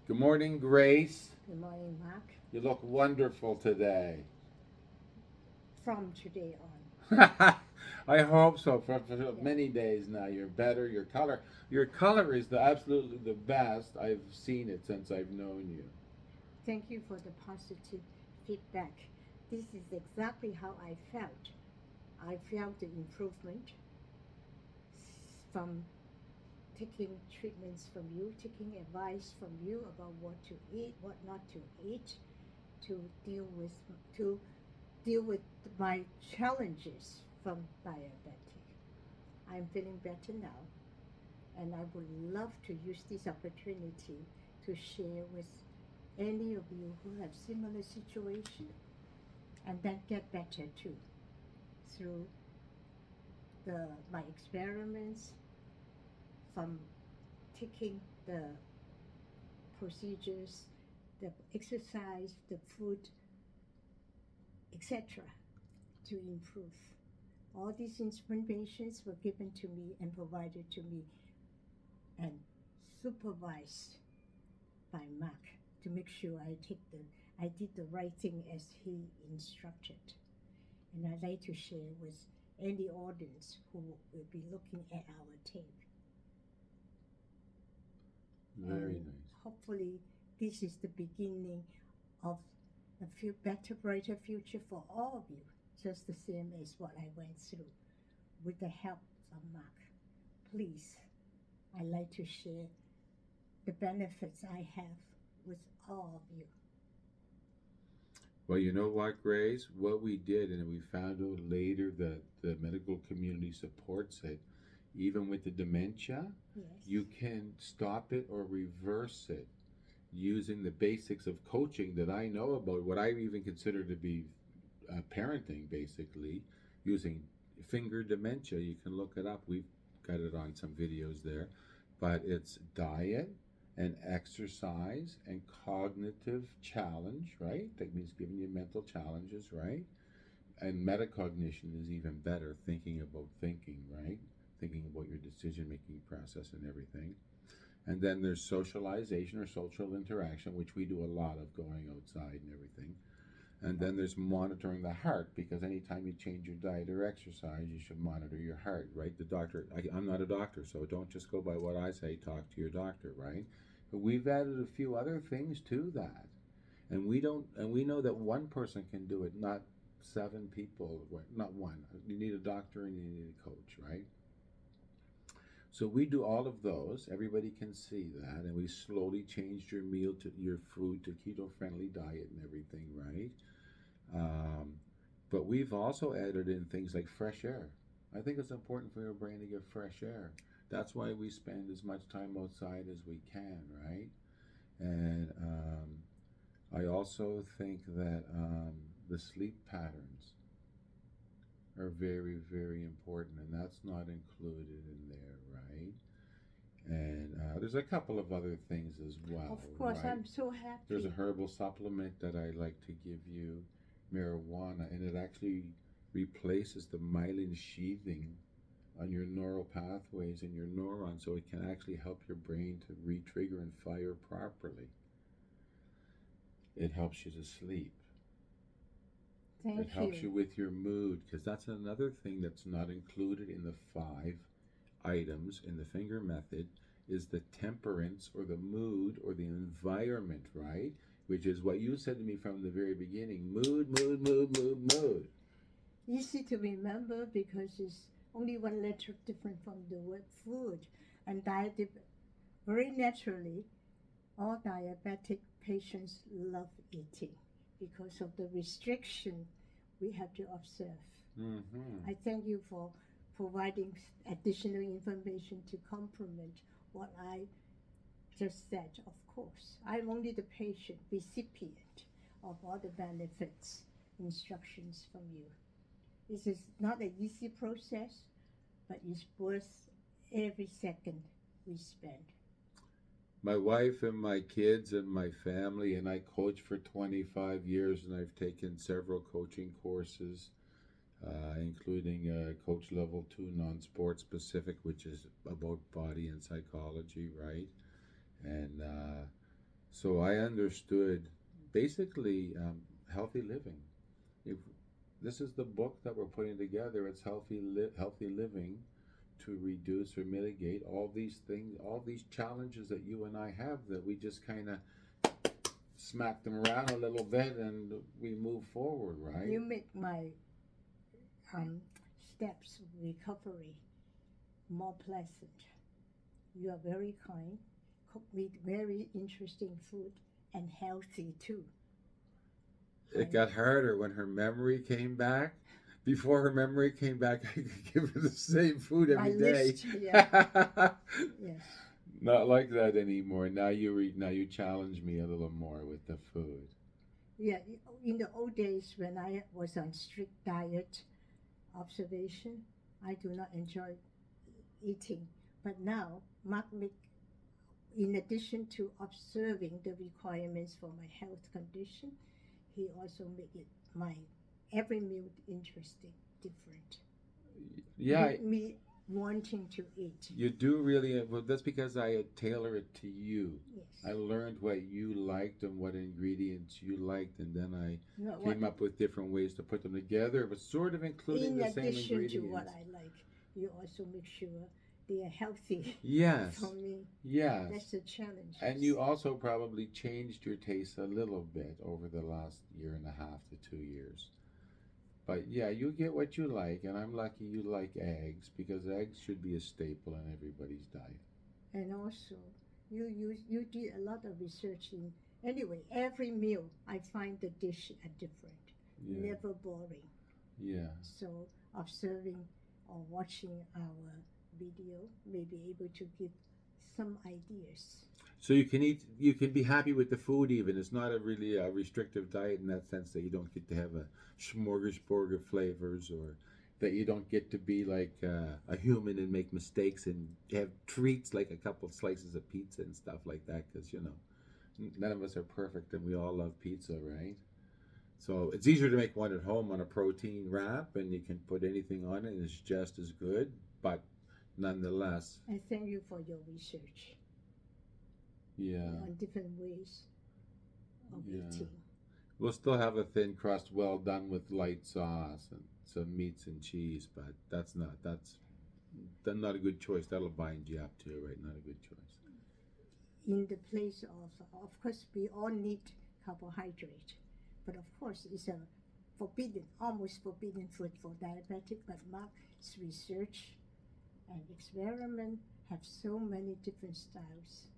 Good morning, Grace. Good morning, Mark. You look wonderful today. From today on. I hope so. For Yeah. many days now, you're better. Your color is the absolutely the best. I've seen it since I've known you. Thank you for the positive feedback. This is exactly how I felt. I felt the improvement from taking treatments from you, taking advice from you about what to eat, what not to eat, to deal with to deal with my challenges from diabetic. I'm feeling better now, and I would love to use this opportunity to share with any of you who have similar situation and then get better too through the my experiments from taking the procedures, the exercise, the food, etc. to improve. All these informations were given to me and provided to me and supervised by Mark to make sure I did the right thing as he instructed. And I'd like to share with any audience who will be looking at our tape. Very And nice. hopefully, this is the beginning of a better, brighter future for all of you, just the same as what I went through with the help of Mark. Please, I'd like to share the benefits I have with all of you. Well, you know what, Grace? What we did, and we found out later that the medical community supports it, even with the dementia, Yes. you can stop it or reverse it using the basics of coaching that I know about, what I even consider to be parenting, basically, using finger dementia. You can look it up. We've got it on some videos there. But it's diet and exercise and cognitive challenge, right? That means giving you mental challenges, right? And metacognition is even better, thinking about thinking, right? Thinking about your decision making process and everything. And then there's socialization or social interaction, which we do a lot of, going outside and everything. And then there's monitoring the heart, because anytime you change your diet or exercise, you should monitor your heart, right? The doctor, I'm not a doctor, so don't just go by what I say, talk to your doctor, right? But we've added a few other things to that. And we know that one person can do it, not seven people, not one. You need a doctor and you need a coach, right? So we do all of those. Everybody can see that, and we slowly changed your food to keto friendly diet and everything, right? Um, but we've also added in things like fresh air. I think it's important for your brain to get fresh air. That's why we spend as much time outside as we can, right? And I also think that the sleep patterns are very, very important, and that's not included in there, right? And there's a couple of other things as well, Of course, right? I'm so There's a happy. herbal supplement that I like to give you, marijuana, and it actually replaces the myelin sheathing on your neural pathways in your neurons, so it can actually help your brain to re-trigger and fire properly. It helps you to sleep. It Thank helps you. you with your mood, because that's another thing that's not included in the 5 items in the finger method, is the temperance or the mood or the environment, right? Which is what you said to me from the very beginning: mood, mood, mood, mood, mood. Easy to remember because it's only one letter different from the word food. And very naturally, all diabetic patients love eating because of the restriction we have to observe. Mm-hmm. I thank you for providing additional information to complement what I just said. Of course, I'm only the patient recipient of all the benefits, instructions from you. This is not an easy process, but it's worth every second we spend. My wife and my kids and my family, and I coach for 25 years, and I've taken several coaching courses, including coach level 2 non-sport specific, which is about body and psychology, right? And So I understood basically healthy living. If this is the book that we're putting together, it's healthy living to reduce or mitigate all these things, all these challenges that you and I have that we just kind of smack them around a little bit and we move forward, right? You make my um, steps of recovery more pleasant. You are very kind, cook me very interesting food and healthy too. It got harder when her memory came back. Before her memory came back, I could give her the same food My every day. list, yeah, yes. Not like that anymore. Now you challenge me a little more with the food. Yeah, in the old days when I was on strict diet observation, I do not enjoy eating. But now, Mark make, in addition to observing the requirements for my health condition, he also make it my every meal interesting, different. Yeah, Make me wanting to eat. you do really. Well, that's because I tailor it to you. I Yes. learned what you liked and what ingredients you liked, and then I No, what, came up with different ways to put them together, but sort of including in the same addition to what ingredients. I like, you also make sure they are healthy for Yes, me. yes. That's the challenge. And you also probably changed your taste a little bit over the last year and a half to 2 years. But yeah, you get what you like, and I'm lucky you like eggs because eggs should be a staple in everybody's diet. And also, you did a lot of research in. Anyway, every meal I find the dish are different, Yeah, never boring. yeah. So observing or watching our video may be able to give some ideas. So you can eat, you can be happy with the food even. It's not a really a restrictive diet in that sense that you don't get to have a smorgasbord of flavors or that you don't get to be like a human and make mistakes and have treats like a couple slices of pizza and stuff like that because, you know, none of us are perfect and we all love pizza, right? So it's easier to make one at home on a protein wrap and you can put anything on it and it's just as good, but nonetheless, I thank you for your research yeah, on different ways of yeah. eating. We'll still have a thin crust well done with light sauce and some meats and cheese, but that's not a good choice. That'll bind you up too, right? Not a good choice. In the place of course, we all need carbohydrate, but of course, it's a forbidden, almost forbidden food for diabetic. But Mark's research and experiment have so many different styles,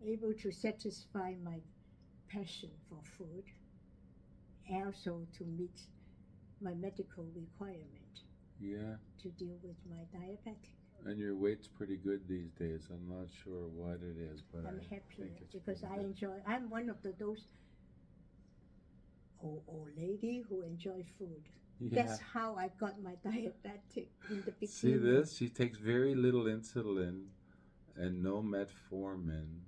able to satisfy my passion for food, and also to meet my medical requirement Yeah, to deal with my diabetic. and your weight's pretty good these days. I'm not sure what it is, but I'm I happy think it's because pretty I good. enjoy. I'm one of those old lady who enjoy food. Yeah. That's how I got my diabetic in the See beginning. this? She takes very little insulin and no metformin,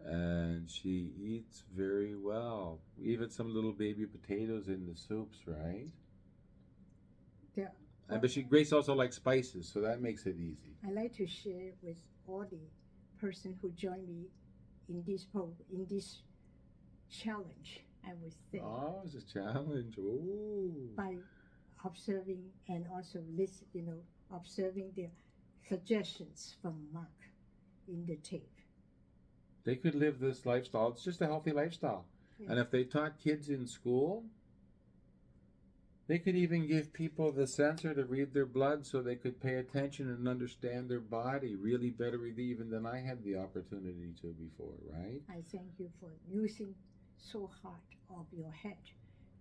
and she eats very well. Even some little baby potatoes in the soups, right? The, But she Grace also likes spices, so that makes it easy. I like to share with all the person who join me in this challenge. I would say Oh, it's a challenge. Ooh. by observing and also listen, observing the suggestions from Mark in the tape. They could live this lifestyle. It's just a healthy lifestyle. Yes. And if they taught kids in school, they could even give people the sensor to read their blood so they could pay attention and understand their body really better even than I had the opportunity to before, right? I thank you for using so hard of your head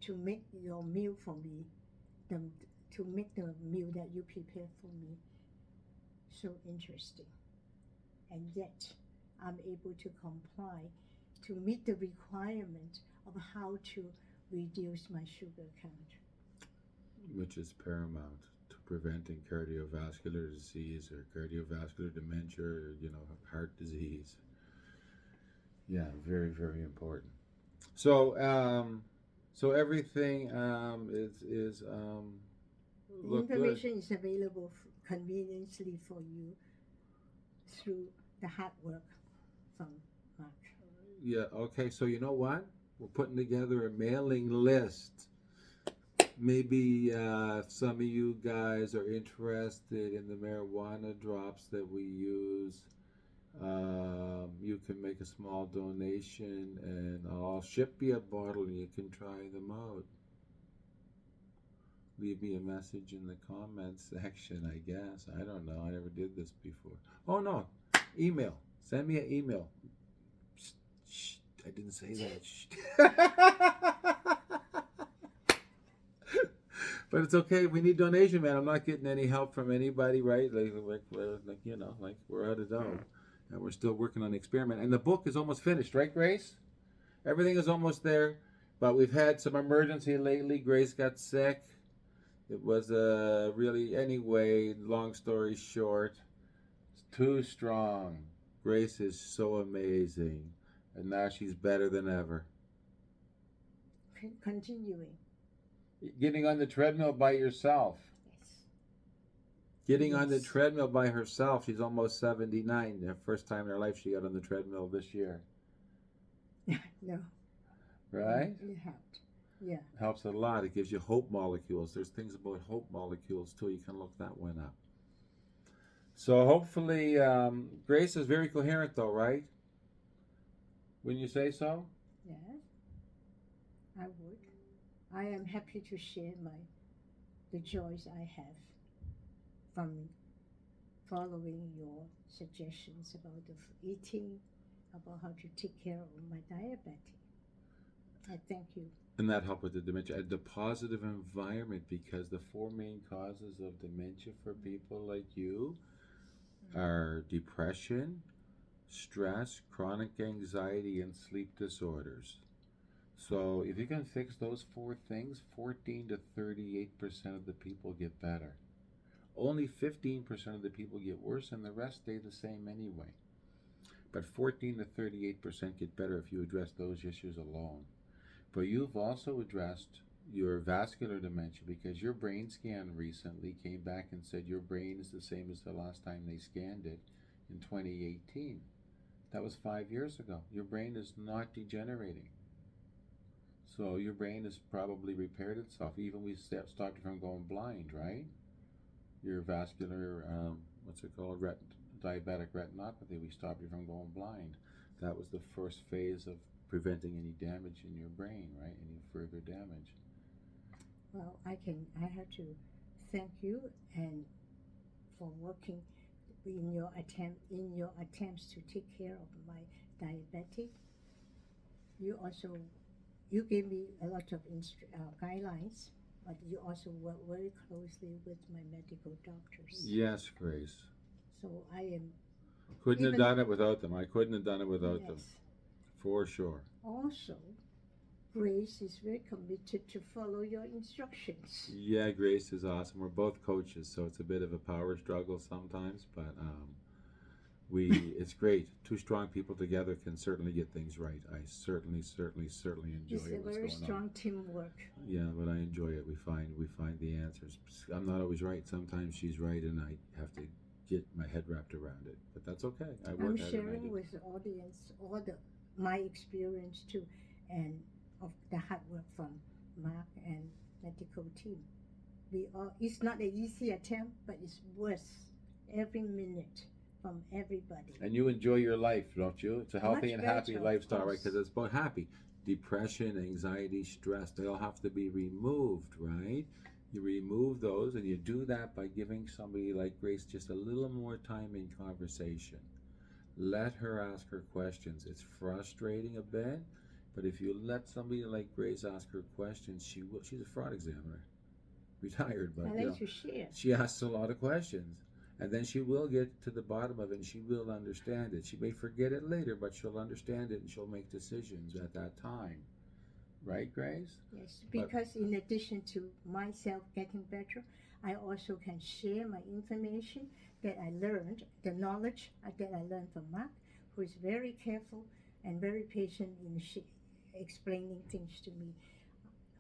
to make your meal for me, to make the meal that you prepare for me so interesting. And yet, I'm able to comply to meet the requirement of how to reduce my sugar count. Which is paramount to preventing cardiovascular disease or cardiovascular dementia or, heart disease. Yeah, very, very important. So, so everything is The look good. information is available conveniently for you through the hard work from Mark. Yeah, okay, so you know what? We're putting together a mailing list. Maybe if some of you guys are interested in the marijuana drops that we use, you can make a small donation and I'll ship you a bottle and you can try them out. Leave me a message in the comments section, I guess. I don't know. I never did this before. Oh, no. Email. Send me an email. Shh, I didn't say that. Shh. But it's okay. We need donation, man. I'm not getting any help from anybody, right? Like we're out of dough, and we're still working on the experiment. And the book is almost finished, right, Grace? Everything is almost there, but we've had some emergency lately. Grace got sick. It was really anyway. Long story short, it's too strong. Grace is so amazing, and now she's better than ever. Continuing. Getting on the treadmill by yourself. Yes. Getting on the Yes. treadmill by herself. She's almost 79. The first time in her life she got on the treadmill this year. No. Right? It helped. Yeah. Helps a lot. It gives you hope molecules. There's things about hope molecules too. You can look that one up. So hopefully, Grace is very coherent though, right? Wouldn't you say so? Yes. I would. I am happy to share the joys I have from following your suggestions about the eating, about how to take care of my diabetes. I thank you. And that helped with the dementia. The positive environment, because the four main causes of dementia for people like you are depression, stress, chronic anxiety, and sleep disorders. So if you can fix those four things, 14 to 38% of the people get better. Only 15% of the people get worse, and the rest stay the same anyway. But 14 to 38% get better if you address those issues alone. But you've also addressed your vascular dementia because your brain scan recently came back and said your brain is the same as the last time they scanned it in 2018. That was 5 years ago. Your brain is not degenerating. So your brain has probably repaired itself. Even we stopped you from going blind, right? Your vascular, what's it called, diabetic retinopathy, we stopped you from going blind. That was the first phase of preventing any damage in your brain, right? Any further damage. Well, I have to thank you and for working in your attempts to take care of my diabetic. You gave me a lot of guidelines, but you also work very closely with my medical doctors. Yes, Grace. So I am Couldn't have done it without them. I couldn't have done it without them. yes. For sure. Also, Grace is very committed to follow your instructions. Yeah, Grace is awesome. We're both coaches, so it's a bit of a power struggle sometimes, but it's great. Two strong people together can certainly get things right. I certainly enjoy It's what's a very going strong on. teamwork. Yeah, but I enjoy it. We find the answers. I'm not always right. Sometimes she's right, and I have to get my head wrapped around it. But that's okay. I'm sharing with the audience my experience too, and of the hard work from Mark and medical team. It's not an easy attempt, but it's worth every minute from everybody. And you enjoy your life, don't you? It's a healthy and happy lifestyle, right? Because it's about happy. Depression, anxiety, stress, they all have to be removed, right? You remove those, and you do that by giving somebody like Grace just a little more time in conversation. Let her ask her questions. It's frustrating a bit, but if you let somebody like Grace ask her questions, she will. She's a fraud examiner, retired, but I like to share. she asks a lot of questions, and then she will get to the bottom of it, and she will understand it. She may forget it later, but she'll understand it, and she'll make decisions at that time. Right, Grace? Yes, because in addition to myself getting better, I also can share my information that I learned, the knowledge that I learned from Mark, who is very careful and very patient in explaining things to me.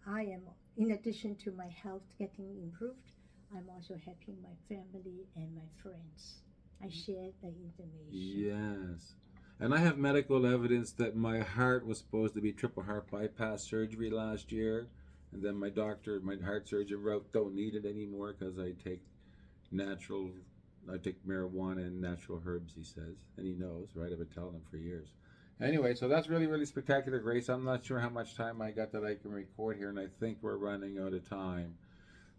I am, in addition to my health getting improved, I'm also helping my family and my friends. I share the information. Yes. And I have medical evidence that my heart was supposed to be triple heart bypass surgery last year. And then my doctor, my heart surgeon wrote, don't need it anymore because I take marijuana and natural herbs, he says. And he knows, right? I've been telling him for years. Anyway, so that's really, really spectacular, Grace. I'm not sure how much time I got that I can record here, and I think we're running out of time.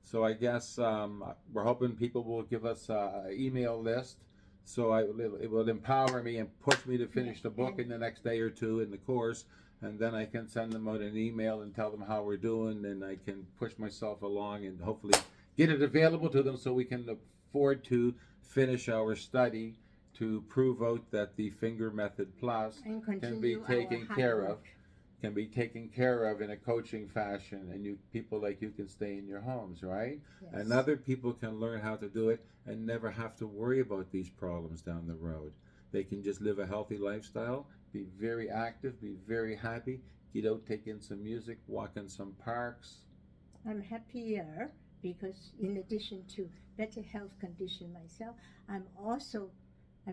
So I guess we're hoping people will give us an email list. So it will empower me and push me to finish the book in the next day or two in the course. And then I can send them out an email and tell them how we're doing. And I can push myself along and hopefully get it available to them so we can afford to finish our study to prove out that the Finger Method Plus can be taken care of. Can be taken care of in a coaching fashion, and people like you can stay in your homes, right? Yes. And other people can learn how to do it and never have to worry about these problems down the road. They can just live a healthy lifestyle, be very active, be very happy, get out, take in some music, walk in some parks. I'm happier because in addition to better health condition myself, I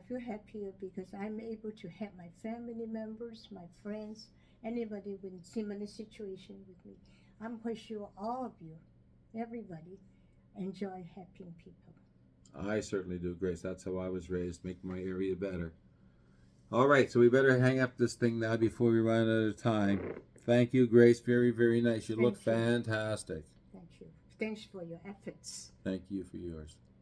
feel happier because I'm able to help my family members, my friends, anybody with similar situation with me. I'm quite sure all of you, everybody, enjoy helping people. I certainly do, Grace. That's how I was raised, make my area better. All right, so we better hang up this thing now before we run out of time. Thank you, Grace. Very, very nice. You look fantastic. Thank you. Thanks for your efforts. Thank you for yours.